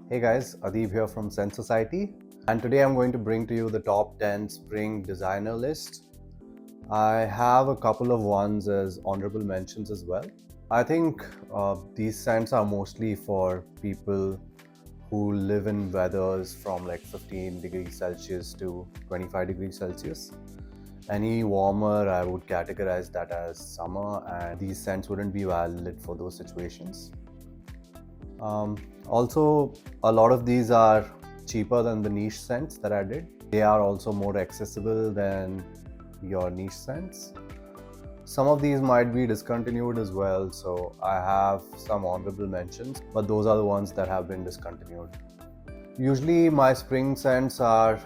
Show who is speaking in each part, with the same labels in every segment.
Speaker 1: Hey guys, Adeeb here from Sense Society, and today I'm going to bring to you the top 10 spring designer list. I have a couple of ones as honorable mentions as well. I think these scents are mostly for people who live in weathers from like 15 degrees Celsius to 25 degrees Celsius. Any warmer, I would categorize that as summer, and these scents wouldn't be valid for those situations. Also, a lot of these are cheaper than the niche scents that I did. They are also more accessible than your niche scents. Some of these might be discontinued as well, so I have some honorable mentions, but those are the ones that have been discontinued. Usually my spring scents are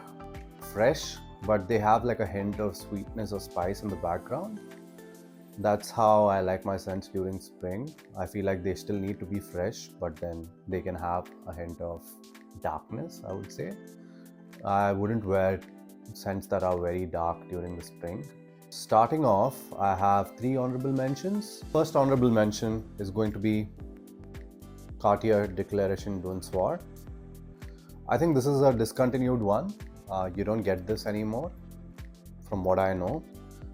Speaker 1: fresh, but they have like a hint of sweetness or spice in the background. That's how I like my scents during spring. I feel like they still need to be fresh, but then they can have a hint of darkness, I would say. I wouldn't wear scents that are very dark during the spring. Starting off, I have 3 honorable mentions. First honorable mention is going to be Cartier Declaration D'un Soir. I think this is a discontinued one. You don't get this anymore, from what I know.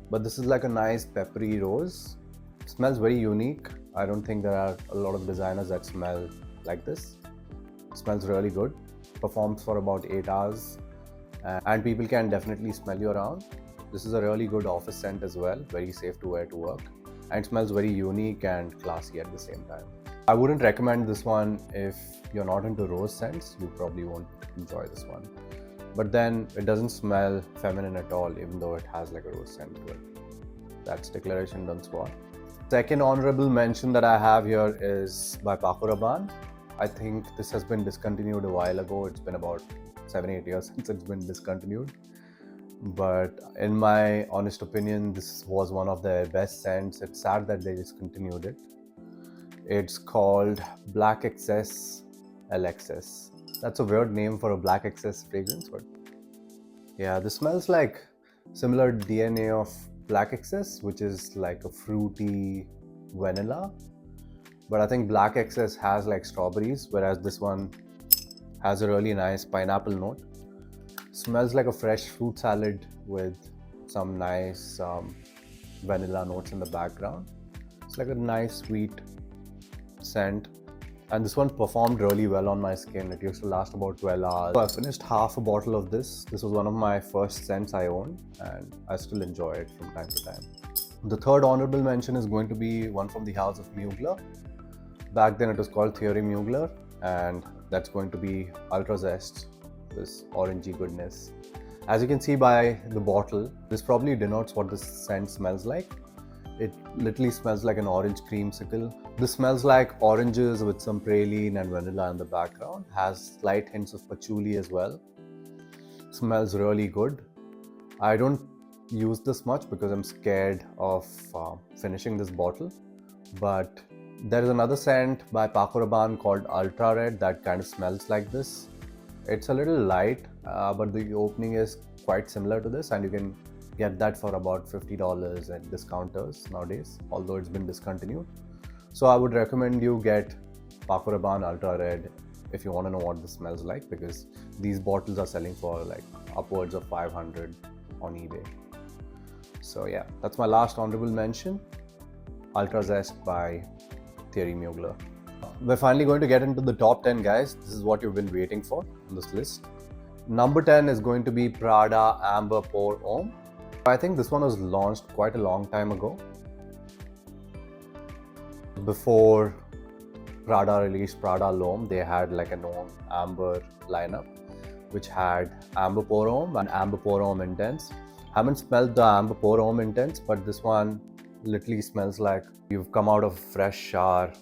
Speaker 1: But this is like a nice peppery rose. It smells very unique. I don't think there are a lot of designers that smell like this. It smells really good. Performs for about 8 hours, and people can definitely smell you around. This is a really good office scent as well, very safe to wear to work, and it smells very unique and classy at the same time. I wouldn't recommend this one if you're not into rose scents. You probably won't enjoy this one. But then it doesn't smell feminine at all, even though it has like a rose scent to it. That's Declaration D'un Soir. Second honorable mention that I have here is by Paco Rabanne. I think this has been discontinued a while ago. It's been about 7-8 years since it's been discontinued. But in my honest opinion, this was one of their best scents. It's sad that they discontinued it. It's called Black Excess LXS. That's a weird name for a black excess fragrance, but yeah, this smells like similar DNA of black excess, which is like a fruity vanilla. But I think black excess has like strawberries, whereas this one has a really nice pineapple note. Smells like a fresh fruit salad with some nice vanilla notes in the background. It's like a nice sweet scent. And this one performed really well on my skin. It used to last about 12 hours. So I finished half a bottle of this. This was one of my first scents I owned, and I still enjoy it from time to time. The third honorable mention is going to be one from the house of Mugler. Back then it was called Thierry Mugler, and that's going to be Ultra Zest, this orangey goodness. As you can see by the bottle, this probably denotes what this scent smells like. It literally smells like an orange creamsicle. This smells like oranges with some praline and vanilla in the background. Has slight hints of patchouli as well. Smells really good. I don't use this much because I'm scared of finishing this bottle. But there is another scent by Paco Rabanne called Ultra Red that kind of smells like this. It's a little light, but the opening is quite similar to this, and you can get that for about $50 at discounters nowadays, although it's been discontinued. So I would recommend you get Paco Rabanne Ultra Red if you want to know what this smells like, because these bottles are selling for like upwards of 500 on eBay. So yeah, that's my last honorable mention, Ultra Zest by Thierry Mugler. We're finally going to get into the top 10, guys. This is what you've been waiting for on this list. Number 10 is going to be Prada Amber Pour Homme. I think this one was launched quite a long time ago. Before Prada released Prada L'Homme, they had like a known amber lineup, which had Amber Pour Homme and Amber Pour Homme Intense. Haven't smelled the Amber Pour Homme Intense, but this one literally smells like you've come out of a fresh shower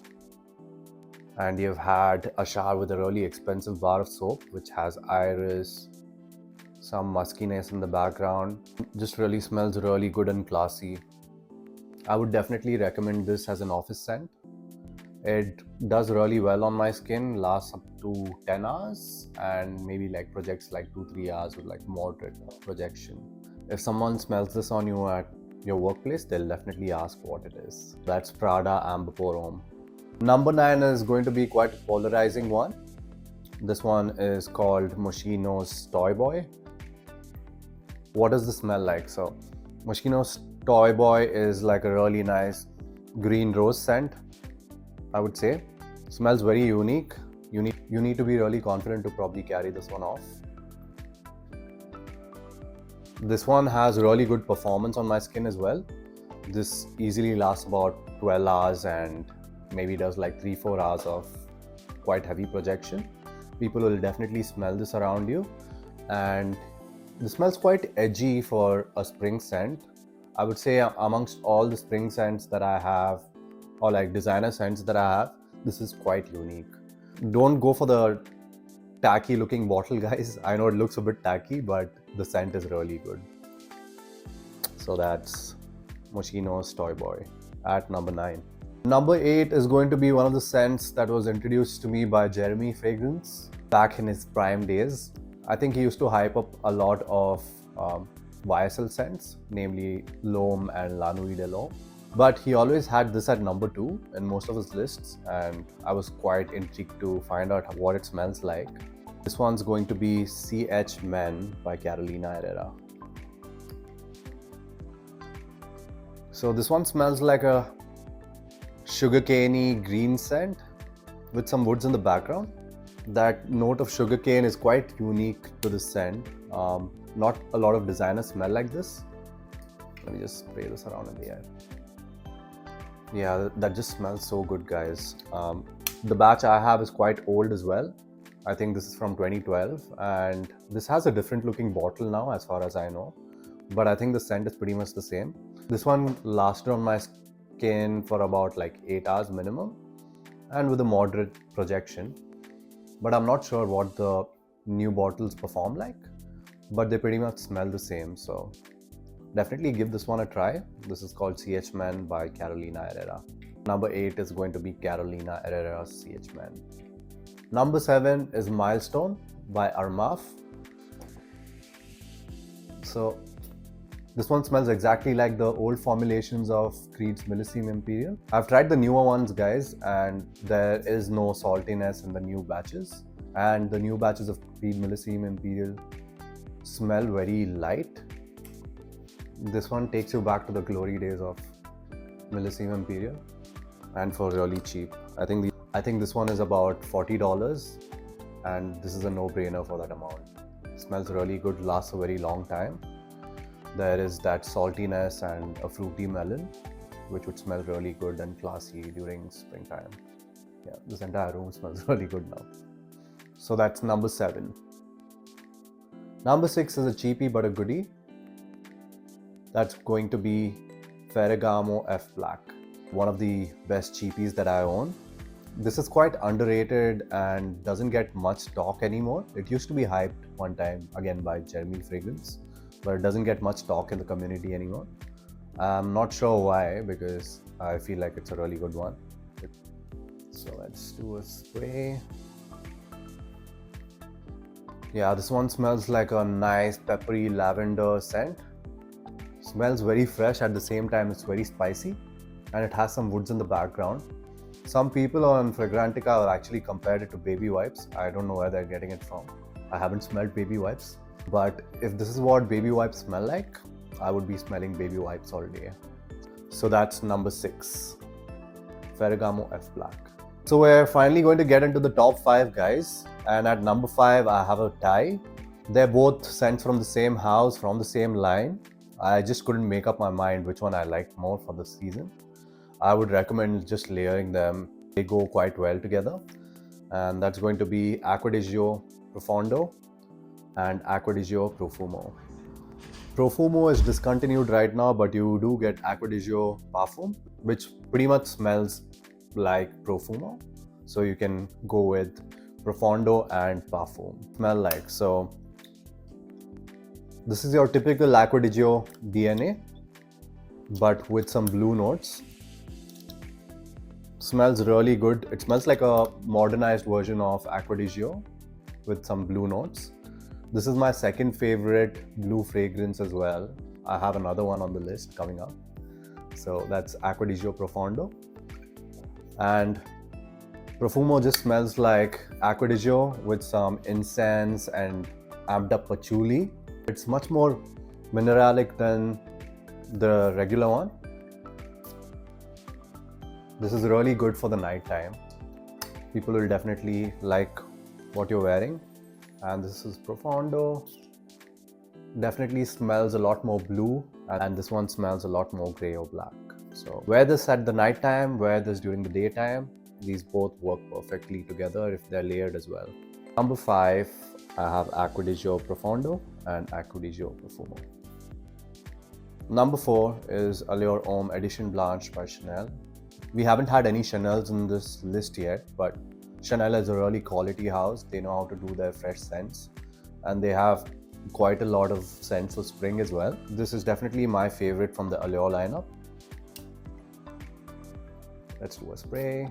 Speaker 1: and you've had a shower with a really expensive bar of soap, which has iris, some muskiness in the background. Just really smells really good and classy. I would definitely recommend this as an office scent. It does really well on my skin, lasts up to 10 hours, and maybe like projects like 2-3 hours with like moderate projection. If someone smells this on you at your workplace, they'll definitely ask what it is. That's Prada Amber Pour Homme. Number 9 is going to be quite a polarizing one. This one is called Moschino's Toy Boy. What does this smell like? So Moschino's Toy Boy is like a really nice green rose scent, I would say. Smells very unique. You need to be really confident to probably carry this one off. This one has really good performance on my skin as well. This easily lasts about 12 hours and maybe does like 3-4 hours of quite heavy projection. People will definitely smell this around you, and this smells quite edgy for a spring scent. I would say amongst all the spring scents that I have, or like designer scents that I have, this is quite unique. Don't go for the tacky looking bottle, guys. I know it looks a bit tacky, but the scent is really good. So that's Moschino's Toy Boy at number 9. Number 8 is going to be one of the scents that was introduced to me by Jeremy Fragrance back in his prime days. I think he used to hype up a lot of YSL scents, namely L'Homme and La Nuit de L'Homme. But he always had this at number 2 in most of his lists, and I was quite intrigued to find out what it smells like. This one's going to be CH Men by Carolina Herrera. So this one smells like a sugarcaney green scent with some woods in the background. That note of sugarcane is quite unique to this scent. Not a lot of designers smell like this. Let me just spray this around in the air. Yeah, that just smells so good, guys. The batch I have is quite old as well. I think this is from 2012, and this has a different looking bottle now as far as I know, but I think the scent is pretty much the same. This one lasted on my skin for about like 8 hours minimum, and with a moderate projection. But I'm not sure what the new bottles perform like, but they pretty much smell the same. So definitely give this one a try. This is called CH Man by Carolina Herrera. Number 8 is going to be Carolina Herrera's CH Man. Number 7 is Milestone by Armaf. So this one smells exactly like the old formulations of Creed's Millesime Imperial. I've tried the newer ones, guys, and there is no saltiness in the new batches. And the new batches of Creed Millesime Imperial smell very light. This one takes you back to the glory days of Millesime Imperial, and for really cheap. I think this one is about $40, and this is a no-brainer for that amount. It smells really good, lasts a very long time. There is that saltiness and a fruity melon, which would smell really good and classy during springtime. Yeah, this entire room smells really good now. So that's number 7. Number 6 is a cheapie but a goodie. That's going to be Ferragamo F Black, one of the best cheapies that I own. This is quite underrated and doesn't get much talk anymore. It used to be hyped one time, again by Jeremy Fragrance, but it doesn't get much talk in the community anymore. I'm not sure why, because I feel like it's a really good one. So let's do a spray. Yeah, this one smells like a nice peppery lavender scent. Smells very fresh, at the same time it's very spicy, and it has some woods in the background. Some people on Fragrantica have actually compared it to baby wipes. I don't know where they're getting it from. I haven't smelled baby wipes, but if this is what baby wipes smell like, I would be smelling baby wipes all day. So that's number 6, Ferragamo F Black. So we're finally going to get into the top 5, guys, and at number 5 I have a tie. They're both scents from the same house, from the same line. I just couldn't make up my mind which one I liked more for this season. I would recommend just layering them. They go quite well together, and that's going to be Acqua di Gio Profondo and Acqua di Gio Profumo. Profumo is discontinued right now, but you do get Acqua di Gio Parfum, which pretty much smells like Profumo. So you can go with Profondo and Parfum. Smell like. So this is your typical Acqua di Gio DNA, but with some blue notes. Smells really good. It smells like a modernized version of Acqua di Gio with some blue notes. This is my second favorite blue fragrance as well. I have another one on the list coming up. So that's Acqua di Gio Profondo. And Profumo just smells like acqua di Gio with some incense and amped up patchouli. It's much more mineralic than the regular one. This is really good for the night time. People will definitely like what you're wearing. And this is Profondo. Definitely smells a lot more blue, and this one smells a lot more gray or black. So wear this at the night time, wear this during the daytime. These both work perfectly together if they're layered as well. Number 5, I have Acqua di Gio Profondo and Acqua di Gio Profumo. Number 4 is Allure Homme Edition Blanche by Chanel. We haven't had any Chanels in this list yet, but Chanel is a really quality house. They know how to do their fresh scents, and they have quite a lot of scents for spring as well. This is definitely my favorite from the Allure lineup. Let's do a spray.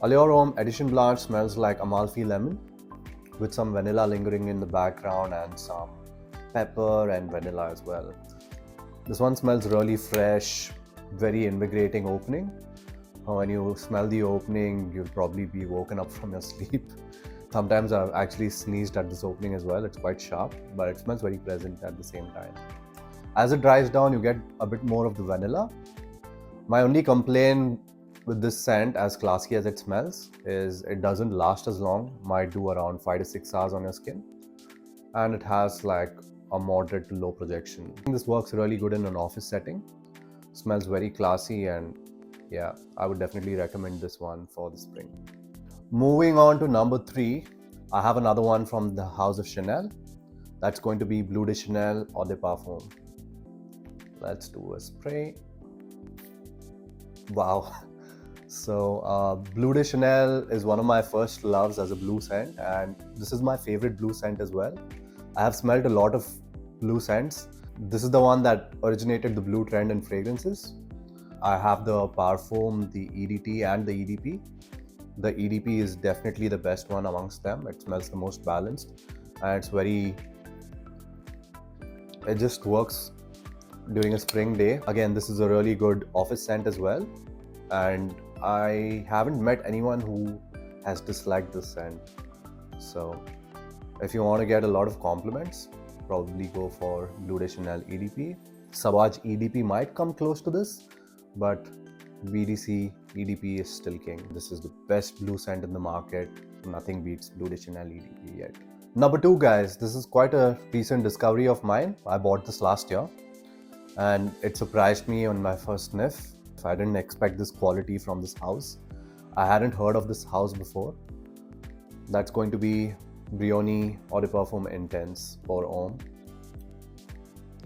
Speaker 1: Allure Homme Edition Blanche smells like Amalfi lemon with some vanilla lingering in the background and some pepper and vanilla as well. This one smells really fresh, very invigorating opening. When you smell the opening, you'll probably be woken up from your sleep. Sometimes I've actually sneezed at this opening as well. It's quite sharp, but it smells very pleasant at the same time. As it dries down, you get a bit more of the vanilla. My only complaint with this scent, as classy as it smells, is it doesn't last as long. Might do around 5 to 6 hours on your skin. And it has like a moderate to low projection. I think this works really good in an office setting. Smells very classy, and yeah, I would definitely recommend this one for the spring. Moving on to number 3, I have another one from the house of Chanel. That's going to be Bleu de Chanel Eau de Parfum. Let's do a spray. Wow. So Bleu de Chanel is one of my first loves as a blue scent, and this is my favorite blue scent as well. I have smelled a lot of blue scents. This is the one that originated the blue trend in fragrances. I have the Parfum, the EDT and the EDP. The EDP is definitely the best one amongst them. It smells the most balanced, and it just works during a spring day. Again, this is a really good office scent as well, and I haven't met anyone who has disliked this scent. So if you want to get a lot of compliments, probably go for Bleu de Chanel EDP. Sauvage EDP might come close to this, but BDC EDP is still king. This is the best blue scent in the market. Nothing beats Bleu de Chanel EDP yet. Number 2, guys, this is quite a recent discovery of mine. I bought this last year and it surprised me on my first sniff. I didn't expect this quality from this house. I hadn't heard of this house before. That's going to be Brioni Eau de Parfum Intense for Homme.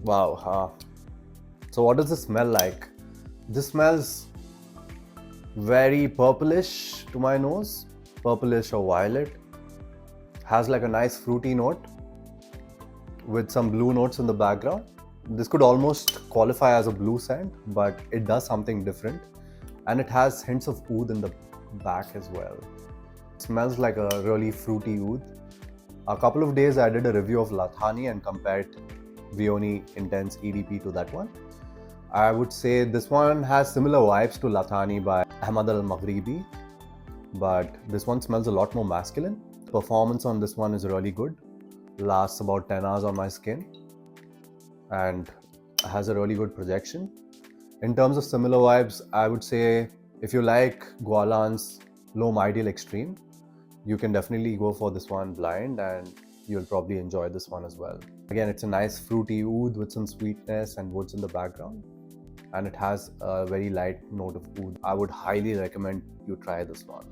Speaker 1: Wow. So what does this smell like? This smells very purplish to my nose, purplish or violet. Has like a nice fruity note with some blue notes in the background. This could almost qualify as a blue scent, but it does something different, and it has hints of oud in the back as well. It smells like a really fruity oud. A couple of days I did a review of Lathani and compared Brioni Intense EDP to that one. I would say this one has similar vibes to Lathani by Ahmad Al-Maghribi, but this one smells a lot more masculine. Performance on this one is really good. Lasts about 10 hours on my skin and has a really good projection. In terms of similar vibes, I would say if you like Guerlain's L'Homme Ideal Extreme, you can definitely go for this one blind and you'll probably enjoy this one as well. Again, it's a nice fruity oud with some sweetness and woods in the background, and it has a very light note of oud. I would highly recommend you try this one.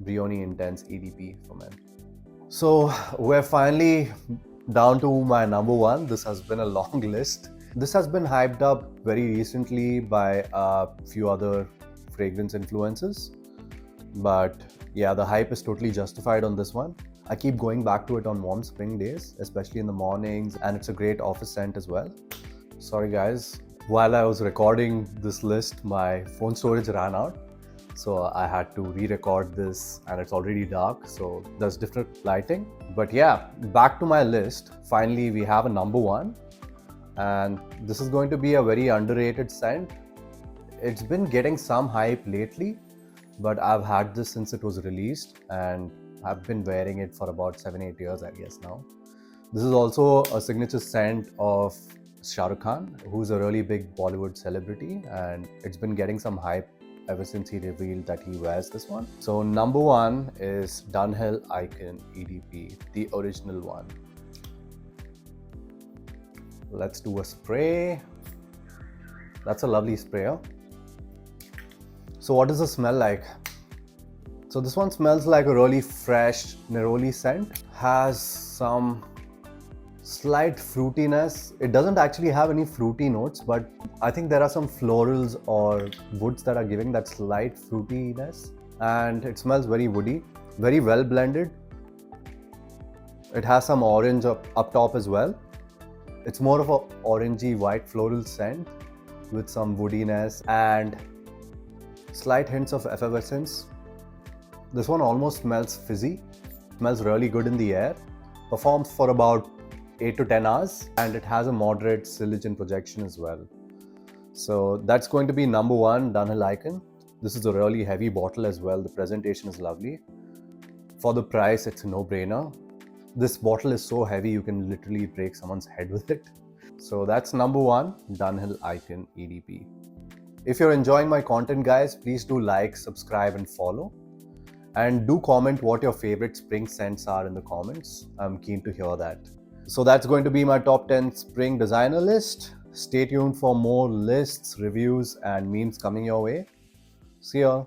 Speaker 1: Brioni Intense EDP for men. So we're finally down to my number 1. This has been a long list. This has been hyped up very recently by a few other fragrance influencers, but yeah, the hype is totally justified on this one. I keep going back to it on warm spring days, especially in the mornings, and it's a great office scent as well. Sorry guys, while I was recording this list, my phone storage ran out, so I had to re-record this, and it's already dark, so there's different lighting. But yeah, back to my list. Finally, we have a number 1, and this is going to be a very underrated scent. It's been getting some hype lately, but I've had this since it was released and I've been wearing it for about 7-8 years, I guess now. This is also a signature scent of Shah Rukh Khan, who's a really big Bollywood celebrity, and it's been getting some hype ever since he revealed that he wears this one. So number one is Dunhill Icon EDP, the original one. Let's do a spray. That's a lovely sprayer. So what does it smell like? So this one smells like a really fresh neroli scent. Has some slight fruitiness. It doesn't actually have any fruity notes, but I think there are some florals or woods that are giving that slight fruitiness. And it smells very woody, very well blended. It has some orange up top as well. It's more of a orangey white floral scent with some woodiness and slight hints of effervescence. This one almost smells fizzy, smells really good in the air, performs for about 8 to 10 hours, and it has a moderate sillage projection as well. So that's going to be number one, Dunhill Icon. This is a really heavy bottle as well. The presentation is lovely. For the price, it's a no-brainer. This bottle is so heavy, you can literally break someone's head with it. So that's number one, Dunhill Icon EDP. If you're enjoying my content, guys, please do like, subscribe, and follow. And do comment what your favorite spring scents are in the comments. I'm keen to hear that. So that's going to be my top 10 spring designer list. Stay tuned for more lists, reviews, and memes coming your way. See ya.